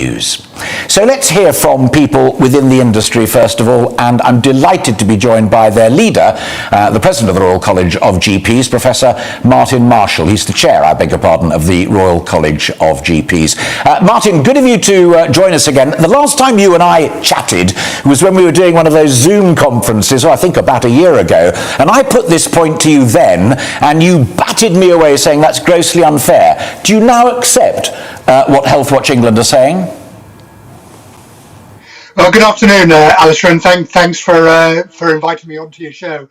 News. So let's hear from people within the industry first of all, and I'm delighted to be joined by their leader, the President of the Royal College of GPs, Professor Martin Marshall. He's the chair, I beg your pardon, of the Royal College of GPs. Martin, good of you to join us again. The last time you and I chatted was when we were doing one of those Zoom conferences, I think about a year ago, and I put this point to you then, and you batted me away saying that's grossly unfair. Do you now accept what Health Watch England are saying? Well, good afternoon, Alastair, and thanks for inviting me onto your show.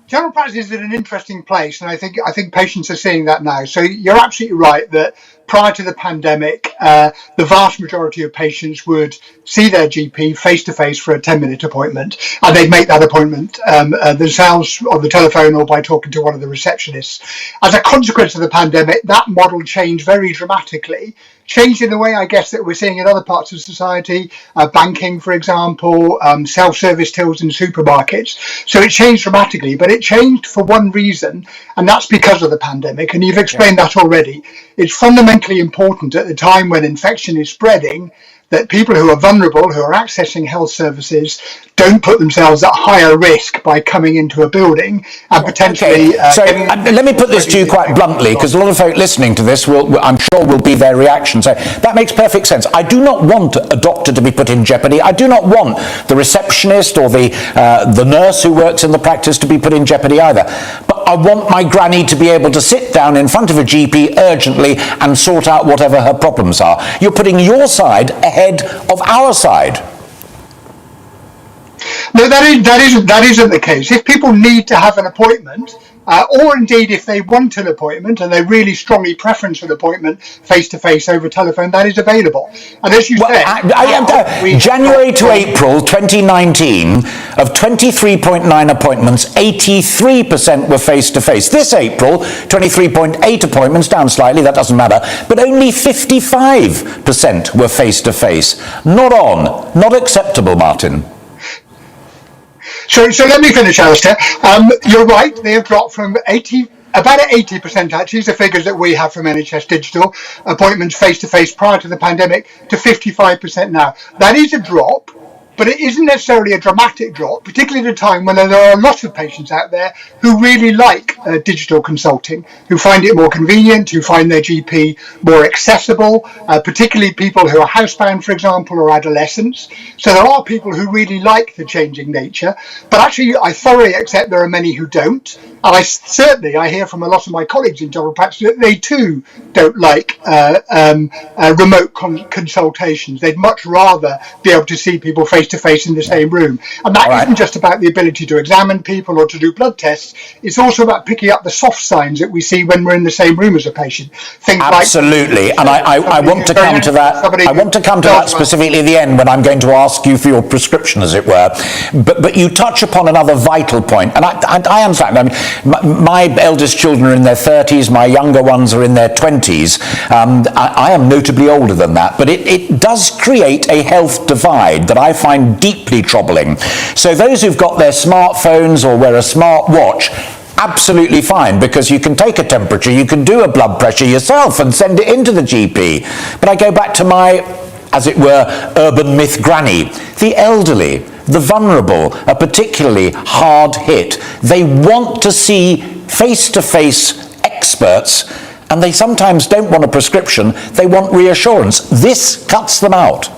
General practice is in an interesting place, and I think patients are seeing that now. So you're absolutely right that prior to the pandemic, the vast majority of patients would see their GP face-to-face for a 10-minute appointment, and they'd make that appointment themselves on the telephone or by talking to one of the receptionists. As a consequence of the pandemic, that model changed very dramatically, changed in the way, I guess, that we're seeing in other parts of society, banking, for example, self-service tills in supermarkets. So it changed dramatically, but it changed for one reason, and that's because of the pandemic, and you've explained that already. It's fundamentally important at the time when infection is spreading that people who are vulnerable, who are accessing health services, don't put themselves at higher risk by coming into a building and potentially... Okay. So let me put this to you quite bluntly, because a lot of folk listening to this I'm sure will be their reaction. So that makes perfect sense. I do not want a doctor to be put in jeopardy. I do not want the receptionist or the nurse who works in the practice to be put in jeopardy either. But I want my granny to be able to sit down in front of a GP urgently and sort out whatever her problems are. You're putting your side ahead of our side. No, that isn't the case. If people need to have an appointment, or indeed if they want an appointment and they really strongly preference an appointment face-to-face over telephone, that is available. And as you said... January to April 2019, of 23.9 appointments, 83% were face-to-face. This April, 23.8 appointments, down slightly, that doesn't matter, but only 55% were face-to-face. Not acceptable, Martin. So let me finish, Alastair. You're right, they have dropped from about 80% actually is the figures that we have from NHS Digital, appointments face-to-face prior to the pandemic, to 55% now. That is a drop, but it isn't necessarily a dramatic drop, particularly at a time when there are a lot of patients out there who really like digital consulting, who find it more convenient, who find their GP more accessible, particularly people who are housebound, for example, or adolescents. So there are people who really like the changing nature, but actually I thoroughly accept there are many who don't. And I hear from a lot of my colleagues in general practice that they too don't like remote consultations. They'd much rather be able to see people face-to-face in the same room. And that isn't just about the ability to examine people or to do blood tests. It's also about picking up the soft signs that we see when we're in the same room as a patient. Things absolutely. Like, and I want to come to that. I want to come to that specifically at the end when I'm going to ask you for your prescription, as it were. But you touch upon another vital point, and I understand. I mean, my eldest children are in their 30s, my younger ones are in their 20s. I am notably older than that, but it does create a health divide that I find deeply troubling. So those who've got their smartphones or wear a smart watch, absolutely fine, because you can take a temperature, you can do a blood pressure yourself and send it into the GP. But I go back to my, as it were, urban myth granny. The elderly, the vulnerable, are particularly hard hit. They want to see face-to-face experts, and they sometimes don't want a prescription, they want reassurance. This cuts them out.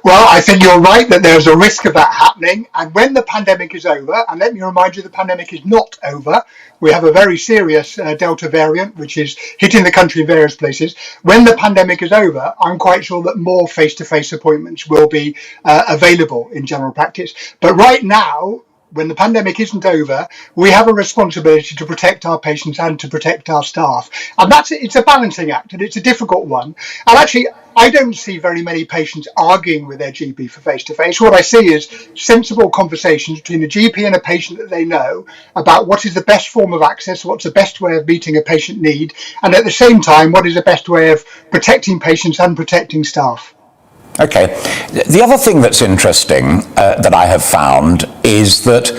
Well, I think you're right that there's a risk of that happening. And when the pandemic is over, and let me remind you, the pandemic is not over. We have a very serious Delta variant, which is hitting the country in various places. When the pandemic is over, I'm quite sure that more face-to-face appointments will be available in general practice. But right now, when the pandemic isn't over, we have a responsibility to protect our patients and to protect our staff. And it's a balancing act, and it's a difficult one. And actually, I don't see very many patients arguing with their GP for face-to-face. What I see is sensible conversations between a GP and a patient that they know about what is the best form of access, what's the best way of meeting a patient need, and at the same time, what is the best way of protecting patients and protecting staff. Okay. The other thing that's interesting that I have found is that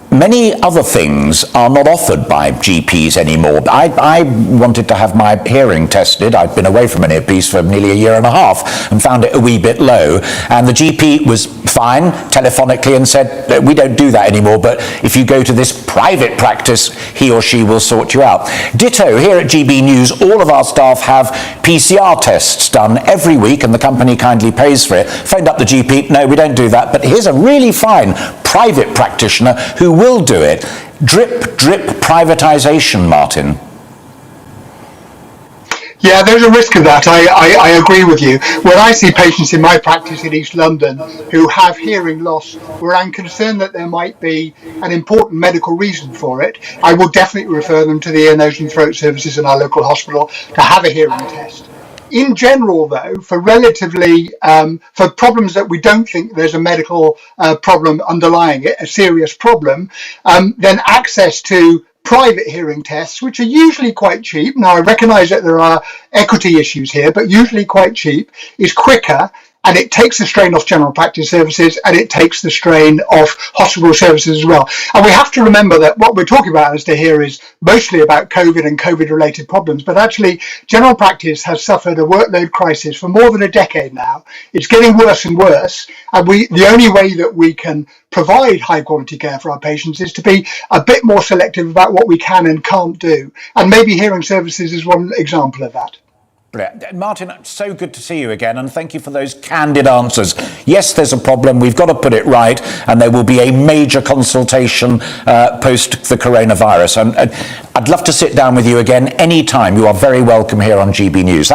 Many other things are not offered by GPs anymore. I wanted to have my hearing tested. I'd been away from an earpiece for nearly a year and a half and found it a wee bit low. And the GP was fine telephonically and said, we don't do that anymore, but if you go to this private practice, he or she will sort you out. Ditto, here at GB News, all of our staff have PCR tests done every week, and the company kindly pays for it. Phoned up the GP, no, we don't do that, but here's a really fine private practitioner who will do it. Drip, drip privatisation, Martin. Yeah, there's a risk of that. I agree with you. When I see patients in my practice in East London who have hearing loss, where I'm concerned that there might be an important medical reason for it, I will definitely refer them to the ear, nose and throat services in our local hospital to have a hearing test. In general, though, for for problems that we don't think there's a medical problem underlying it, a serious problem, then access to private hearing tests, which are usually quite cheap. Now, I recognise that there are equity issues here, but usually quite cheap, is quicker. And it takes the strain off general practice services, and it takes the strain off hospital services as well. And we have to remember that what we're talking about, Alastair, here is mostly about COVID and COVID-related problems. But actually, general practice has suffered a workload crisis for more than a decade now. It's getting worse and worse. And the only way that we can provide high quality care for our patients is to be a bit more selective about what we can and can't do. And maybe hearing services is one example of that. Martin, so good to see you again, and thank you for those candid answers. Yes, there's a problem, we've got to put it right, and there will be a major consultation post the coronavirus. And I'd love to sit down with you again any time. You are very welcome here on GB News.